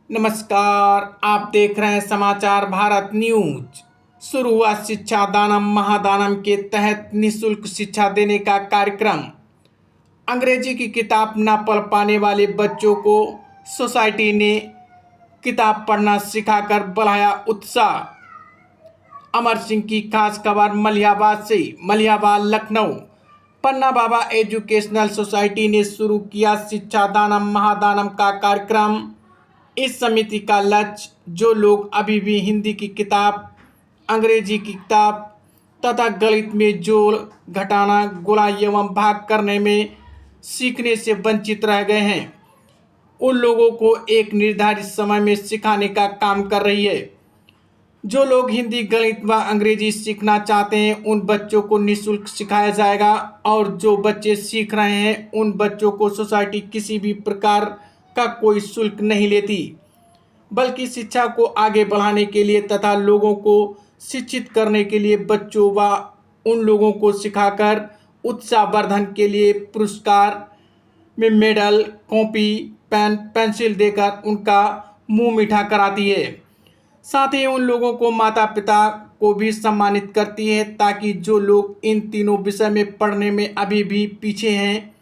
नमस्कार, आप देख रहे हैं समाचार भारत न्यूज। शुरू हुआ शिक्षा दानम महादानम के तहत निःशुल्क शिक्षा देने का कार्यक्रम। अंग्रेजी की किताब न पढ़ पाने वाले बच्चों को सोसाइटी ने किताब पढ़ना सिखाकर बढ़ाया उत्साह। अमर सिंह की खास खबर मलिहाबाद से। मलिहाबाद लखनऊ पन्ना बाबा एजुकेशनल सोसाइटी ने शुरू किया शिक्षा दानम महादानम का कार्यक्रम। इस समिति का लक्ष्य जो लोग अभी भी हिंदी की किताब, अंग्रेजी की किताब तथा गणित में जोड़ घटाना, गुणा एवं भाग करने में सीखने से वंचित रह गए हैं, उन लोगों को एक निर्धारित समय में सिखाने का काम कर रही है। जो लोग हिंदी, गणित व अंग्रेजी सीखना चाहते हैं उन बच्चों को निःशुल्क सिखाया जाएगा और जो बच्चे सीख रहे हैं उन बच्चों को सोसाइटी किसी भी प्रकार का कोई शुल्क नहीं लेती, बल्कि शिक्षा को आगे बढ़ाने के लिए तथा लोगों को शिक्षित करने के लिए बच्चों व उन लोगों को सिखाकर उत्साहवर्धन के लिए पुरस्कार में मेडल, कॉपी, पेन, पेंसिल देकर उनका मुंह मीठा कराती है। साथ ही उन लोगों को माता पिता को भी सम्मानित करती है ताकि जो लोग इन तीनों विषय में पढ़ने में अभी भी पीछे हैं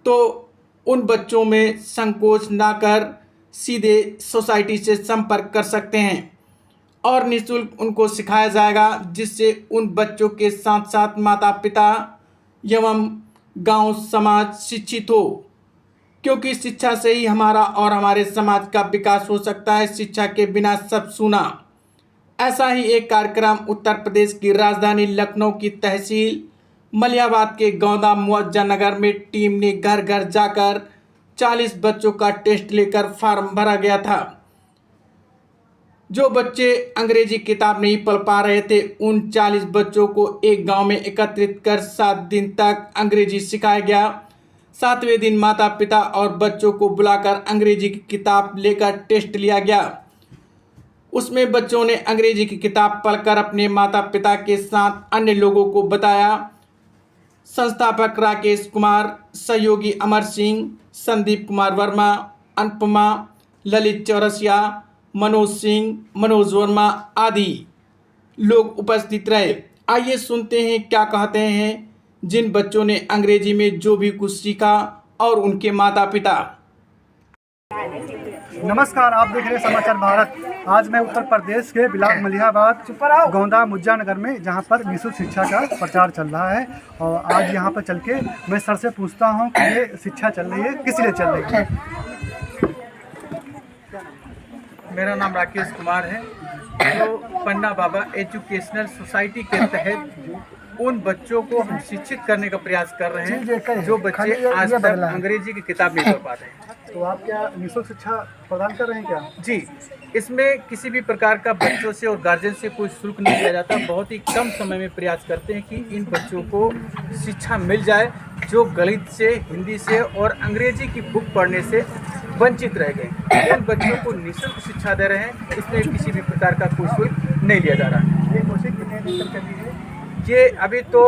तो उन बच्चों में संकोच ना कर सीधे सोसाइटी से संपर्क कर सकते हैं और निःशुल्क उनको सिखाया जाएगा, जिससे उन बच्चों के साथ साथ माता पिता एवं गांव समाज शिक्षित हो, क्योंकि शिक्षा से ही हमारा और हमारे समाज का विकास हो सकता है। शिक्षा के बिना सब सूना। ऐसा ही एक कार्यक्रम उत्तर प्रदेश की राजधानी लखनऊ की तहसील मलिहाबाद के गौदा मुअज्जम में टीम ने घर घर जाकर 40 बच्चों का टेस्ट लेकर फॉर्म भरा गया था। जो बच्चे अंग्रेजी किताब नहीं पढ़ पा रहे थे उन 40 बच्चों को एक गांव में एकत्रित कर 7 दिन तक अंग्रेजी सिखाया गया। 7वें दिन माता पिता और बच्चों को बुलाकर अंग्रेजी की किताब लेकर टेस्ट लिया गया। उसमें बच्चों ने अंग्रेजी की किताब पढ़कर अपने माता पिता के साथ अन्य लोगों को बताया। संस्थापक राकेश कुमार, सहयोगी अमर सिंह, संदीप कुमार वर्मा, अनुपमा, ललित चौरसिया, मनोज सिंह, मनोज वर्मा आदि लोग उपस्थित रहे। आइए सुनते हैं क्या कहते हैं जिन बच्चों ने अंग्रेजी में जो भी कुछ सीखा और उनके माता पिता। नमस्कार, आप देख रहे हैं समाचार भारत। आज मैं उत्तर प्रदेश के ब्लॉक मलिहाबाद गौदा मुअज्जम नगर में, जहां पर निःशुल्क शिक्षा का प्रचार चल रहा है, और आज यहां पर चल के मैं सर से पूछता हूं कि ये शिक्षा चल रही है किस लिए चल रही है। मेरा नाम राकेश कुमार है। जो पन्ना बाबा एजुकेशनल सोसाइटी के तहत उन बच्चों को हम शिक्षित करने का प्रयास कर रहे हैं जो बच्चे आज तक अंग्रेजी की किताब नहीं पढ़ पाते हैं। तो आप क्या निःशुल्क शिक्षा प्रदान कर रहे हैं क्या? जी, इसमें किसी भी प्रकार का बच्चों से और गार्जियन से कोई शुल्क नहीं लिया जाता। बहुत ही कम समय में प्रयास करते हैं कि इन बच्चों को शिक्षा मिल जाए जो गणित से, हिंदी से और अंग्रेजी की बुक पढ़ने से वंचित रह गए। उन बच्चों को निःशुल्क शिक्षा दे रहे हैं, इसमें किसी भी प्रकार का कोई शुल्क नहीं लिया जा रहा है। ये कोशिश कितने दिन तक चली है? ये अभी तो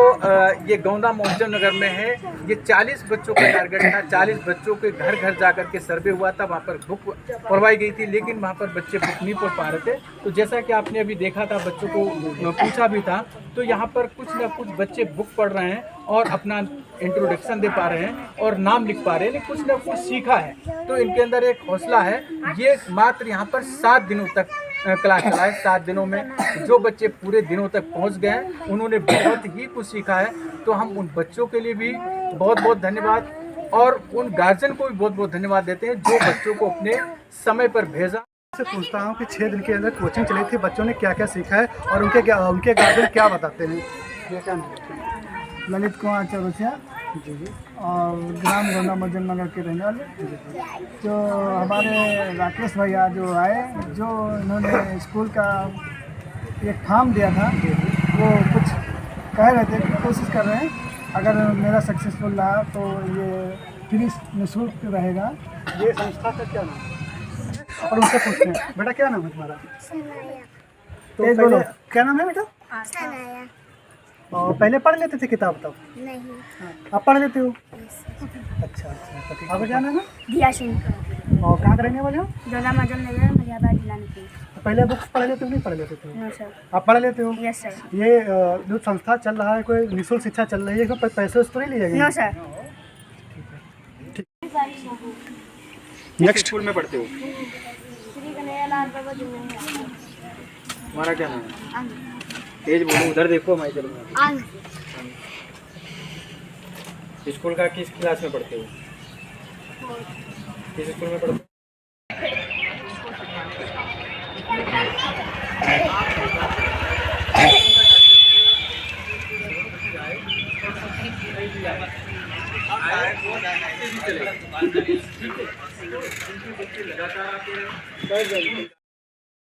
ये गौदा मुअज्जम नगर में है। ये 40 बच्चों का टारगेट था। 40 बच्चों के घर घर जाकर के सर्वे हुआ था, वहाँ पर बुक पढ़वाई गई थी, लेकिन वहाँ पर बच्चे बुक नहीं पढ़ पा रहे थे। तो जैसा कि आपने अभी देखा था, बच्चों को पूछा भी था, तो यहाँ पर कुछ ना कुछ बच्चे बुक पढ़ रहे हैं और अपना इंट्रोडक्शन दे पा रहे हैं और नाम लिख पा रहे हैं, कुछ ना कुछ सीखा है। तो इनके अंदर एक हौसला है। ये मात्र यहाँ पर 7 दिनों तक क्लास चला है। 7 दिनों में जो बच्चे पूरे दिनों तक पहुंच गए हैं उन्होंने बहुत ही कुछ सीखा है। तो हम उन बच्चों के लिए भी बहुत बहुत धन्यवाद और उन गार्जियन को भी बहुत बहुत धन्यवाद देते हैं जो बच्चों को अपने समय पर भेजा। से पूछता हूँ कि 6 दिन के अंदर कोचिंग चली थी, बच्चों ने क्या क्या सीखा है और उनके गार्जियन क्या बताते हैं? ललित कुमार चौरसिया जी और ग्राम गौदा मुअज्जम नगर के रहने वाले। जो हमारे राकेश भैया जो आए, जो इन्होंने स्कूल का एक फॉर्म दिया था, वो कुछ कह रहे थे कि कोशिश कर रहे हैं, अगर मेरा सक्सेसफुल रहा तो ये फ्री निःशुल्क रहेगा। ये संस्था का क्या नाम है? और उनसे पूछते हैं, बेटा क्या नाम है तुम्हारा? तो पहले क्या नाम है बेटा? सनाया। और पहले पढ़ लेते थे किताब तब? नहीं। आप पढ़ लेते हो? अच्छा अच्छा, तो ठीक है। आपका क्या नाम है? दिया सिंह। और कहाँ का रहने वाले हो? गंगा मजन नगर मलिहाबाद जिला में थी। तो पहले बुक्स पढ़ लेते हो नहीं पढ़ लेते थे? No sir. आप पढ़ लेते हो? Yes sir. ये जो संस्था चल रहा है, कोई निःशुल्क शिक्षा चल रही है, इसमें पैसे उस तो नहीं लिए नो गए? सर। नेक्स्ट। स्कूल में पढ़ते हो? श्री कन्हैयालाल बाबा जूनियर। हमारा क्या नाम है? तेज बोलो, उधर देखो, मैं इधर हूँ। स्कूल का किस क्लास में पढ़ते हो? किस स्कूल में पढ़ते हो?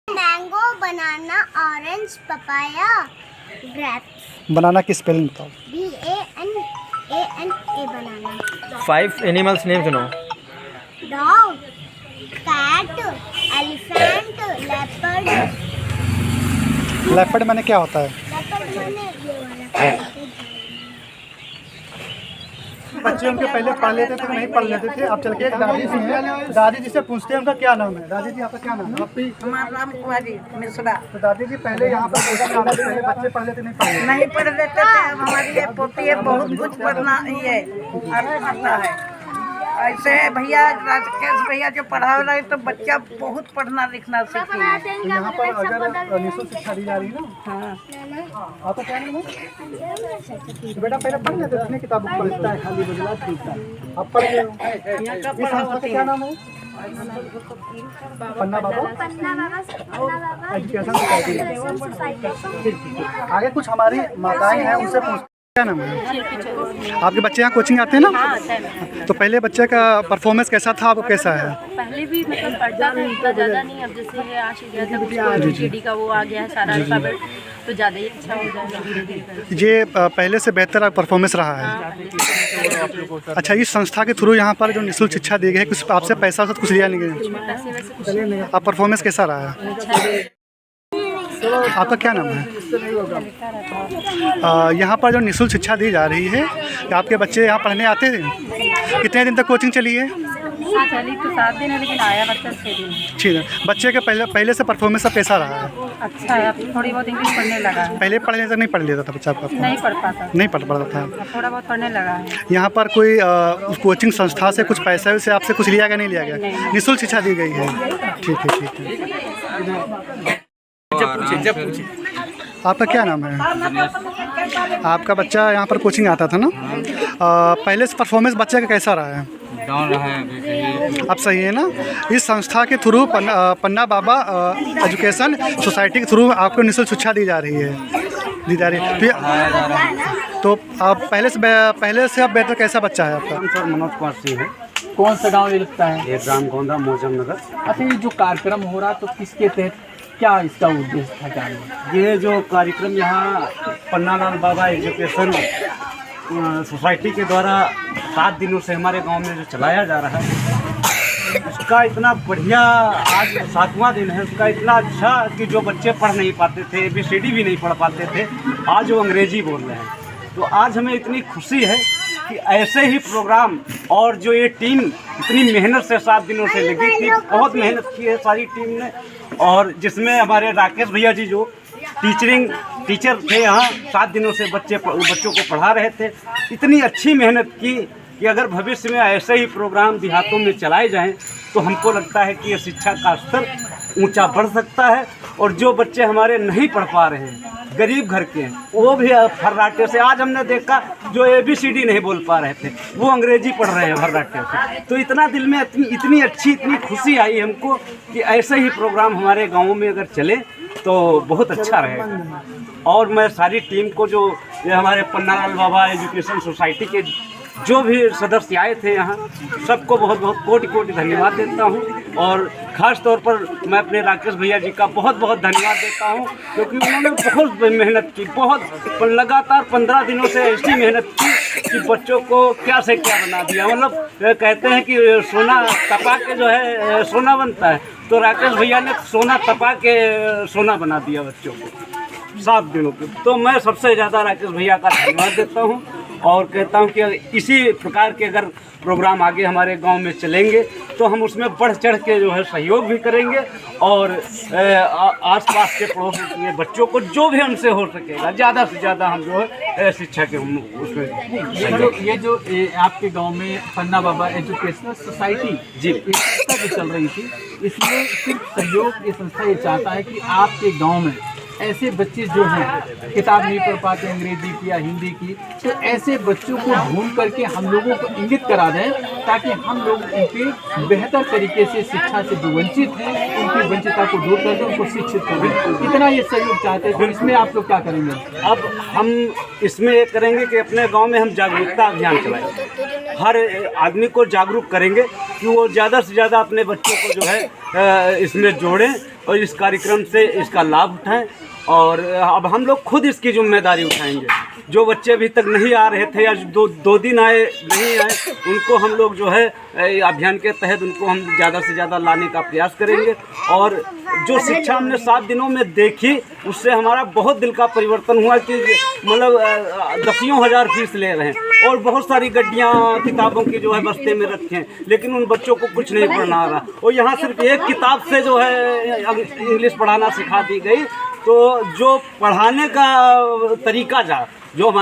Mango, banana, orange, papaya, grapes. Banana की स्पेलिंग बताओ। BANANA banana. 5 एनिमल्स नेम सुनो। Dog, cat, elephant, leopard. Leopard मैंने क्या होता है? लेपर्ड माने ये वाला। बच्चे उनके पहले पढ़ लेते थे, नहीं पढ़ लेते थे। अब चल के एक दादी जी हैं, दादी जी से पूछते हैं उनका क्या नाम है। दादी जी आपका क्या नाम है? हमारा नाम कुमारी मिश्रा। तो दादी जी पहले यहाँ पर पहले बच्चे पढ़ लेते नहीं पढ़ लेते? नहीं पढ़ लेते थे। अब हमारी ये पोती है, बहुत कुछ पढ़ना ये आता है। ऐसे भैया राकेश भैया जो पढ़ा रहे तो बच्चा बहुत पढ़ना लिखना सीखे। तो यहाँ पर अगर निःशुल्क शिक्षा दी जा रही है ना, हाँ। आपका क्या नाम है? तो बेटा पहले पढ़ लेते थे, किताब पढ़ता है खाली बजला ठीक है। आप पढ़ रहे हो? इस संस्था का क्या नाम है? पन्ना बाबा एजुकेशन सोसाइटी। आगे कुछ हमारी माताएं हैं, उनसे पूछ क्या नाम है? आपके बच्चे यहाँ कोचिंग आते हैं ना? तो पहले बच्चे का परफॉर्मेंस कैसा था, आपको कैसा है? पहले भी मतलब पढ़ता था, इतना ज़्यादा नहीं। अब जैसे ये आशिक गया था, ABCD का वो आ गया है सारा अल्फाबेट, तो ज़्यादा ही अच्छा हो जाएगा धीरे-धीरे। ये पहले से बेहतर परफॉर्मेंस रहा है। अच्छा, इस संस्था के थ्रू यहाँ पर जो निःशुल्क शिक्षा दी गई है, कुछ आपसे पैसा कुछ लिया नहीं गया? पैसे वैसे कुछ नहीं। आप परफॉर्मेंस कैसा रहा है? आपका क्या नाम है? यहाँ पर जो निःशुल्क शिक्षा दी जा रही है, क्या आपके बच्चे यहाँ पढ़ने आते थे? कितने दिन तक कोचिंग चली है? चली तो 7 दिन है, लेकिन आया बच्चा 6 दिन। ठीक है। बच्चे के पहले से परफॉर्मेंस अब कैसा रहा है? अच्छा है, अब थोड़ी बहुत इंग्लिश पढ़ने लगा है। पहले पढ़ने तक नहीं पढ़ लेता था बच्चा आपका? नहीं पढ़ पाता, नहीं पढ़ पाता था। अब थोड़ा बहुत पढ़ने लगा है। यहाँ पर कोई कोचिंग संस्था से कुछ पैसा से आपसे कुछ लिया गया नहीं लिया गया? नहीं। निःशुल्क शिक्षा दी गई है। ठीक है, ठीक है। जब पूछे आपका क्या नाम है? आपका बच्चा यहाँ पर कोचिंग आता था ना? पहले से परफॉर्मेंस बच्चे का कैसा रहा है? डाउन रहा है। अब सही है ना? इस संस्था के थ्रू पन्ना बाबा एजुकेशन सोसाइटी के थ्रू आपको निःशुल्क शिक्षा दी जा रही है। तो आप पहले से अब बेहतर कैसा बच्चा है आपका? सर मनोज कुमार सिंह है। कौन सा गांव ये लगता है? ये ग्राम गोंदा मोजम नगर। अच्छा, ये जो कार्यक्रम हो रहा तो किसके तहत, क्या इसका उद्देश्य था जानना? ये जो कार्यक्रम यहाँ पन्नालाल बाबा एजुकेशन सोसाइटी के द्वारा 7 दिनों से हमारे गांव में जो चलाया जा रहा है, उसका इतना बढ़िया, आज 7वां दिन है, उसका इतना अच्छा कि जो बच्चे पढ़ नहीं पाते थे, ABCD भी नहीं पढ़ पाते थे, आज वो अंग्रेजी बोल रहे हैं। तो आज हमें इतनी खुशी है कि ऐसे ही प्रोग्राम, और जो ये टीम इतनी मेहनत से 7 दिनों से लगी थी, बहुत मेहनत की है सारी टीम ने, और जिसमें हमारे राकेश भैया जी जो टीचर थे यहाँ 7 दिनों से बच्चों को पढ़ा रहे थे, इतनी अच्छी मेहनत की कि अगर भविष्य में ऐसे ही प्रोग्राम देहातों में चलाए जाएं तो हमको लगता है कि ये शिक्षा का स्तर ऊंचा बढ़ सकता है। और जो बच्चे हमारे नहीं पढ़ पा रहे हैं, गरीब घर के हैं, वो भी फर्राटे से, आज हमने देखा जो ABCD नहीं बोल पा रहे थे वो अंग्रेजी पढ़ रहे हैं फर्राटे से। तो इतना दिल में इतनी अच्छी, इतनी खुशी आई हमको कि ऐसे ही प्रोग्राम हमारे गाँव में अगर चले तो बहुत अच्छा रहेगा। और मैं सारी टीम को, जो ये हमारे पन्नालाल बाबा एजुकेशन सोसाइटी के जो भी सदस्य आए थे यहाँ, सबको बहुत बहुत कोटि कोटि धन्यवाद देता हूँ। और ख़ास तौर पर मैं अपने राकेश भैया जी का बहुत बहुत धन्यवाद देता हूँ, क्योंकि उन्होंने बहुत मेहनत की, बहुत लगातार 15 दिनों से ऐसी मेहनत की कि बच्चों को क्या से क्या बना दिया। मतलब कहते हैं कि सोना तपा के जो है सोना बनता है, तो राकेश भैया ने सोना तपा के सोना बना दिया बच्चों को 7 दिनों के। तो मैं सबसे ज़्यादा राकेश भैया का धन्यवाद देता हूँ। और कहता हूँ कि इसी प्रकार के अगर प्रोग्राम आगे हमारे गांव में चलेंगे तो हम उसमें बढ़ चढ़ के जो है सहयोग भी करेंगे और आसपास के पड़ोस के बच्चों को जो भी हमसे हो सकेगा ज़्यादा से ज़्यादा हम जो है शिक्षा के उसमें ये आपके गांव में पन्ना बाबा एजुकेशनल सोसाइटी जी एक संस्था जो चल रही थी, इसमें सिर्फ सहयोग ये संस्था ये चाहता है कि आपके गांव में ऐसे बच्चे जो हैं किताब नहीं पढ़ पाते अंग्रेजी की या हिंदी की, तो ऐसे बच्चों को ढूंढ करके हम लोगों को इंगित करा दें ताकि हम लोग उनके बेहतर तरीके से शिक्षा से जो वंचित हैं उनकी वंचितता को दूर कर दें, उनको शिक्षित कर दें। इतना ये सहयोग चाहते हैं, तो इसमें आप लोग क्या करेंगे? अब हम इसमें ये करेंगे कि अपने गांव में हम जागरूकता अभियान चलाएंगे, हर आदमी को जागरूक करेंगे कि वो ज़्यादा से ज़्यादा अपने बच्चों को जो है इसमें जोड़ें और इस कार्यक्रम से इसका लाभ उठाएं। और अब हम लोग खुद इसकी जिम्मेदारी उठाएंगे। जो बच्चे अभी तक नहीं आ रहे थे या दो दिन आए नहीं आए, उनको हम लोग जो है अभियान के तहत उनको हम ज़्यादा से ज़्यादा लाने का प्रयास करेंगे। और जो शिक्षा हमने 7 दिनों में देखी, उससे हमारा बहुत दिल का परिवर्तन हुआ कि मतलब 10,000 हजार फीस ले रहे हैं और बहुत सारी गड्डियाँ किताबों की जो है बस्ते में रखे हैं, लेकिन उन बच्चों को कुछ नहीं पढ़ना आ रहा। और यहाँ सिर्फ एक किताब से जो है इंग्लिश पढ़ाना सिखा दी गई। तो जो पढ़ाने का तरीका जो हमारे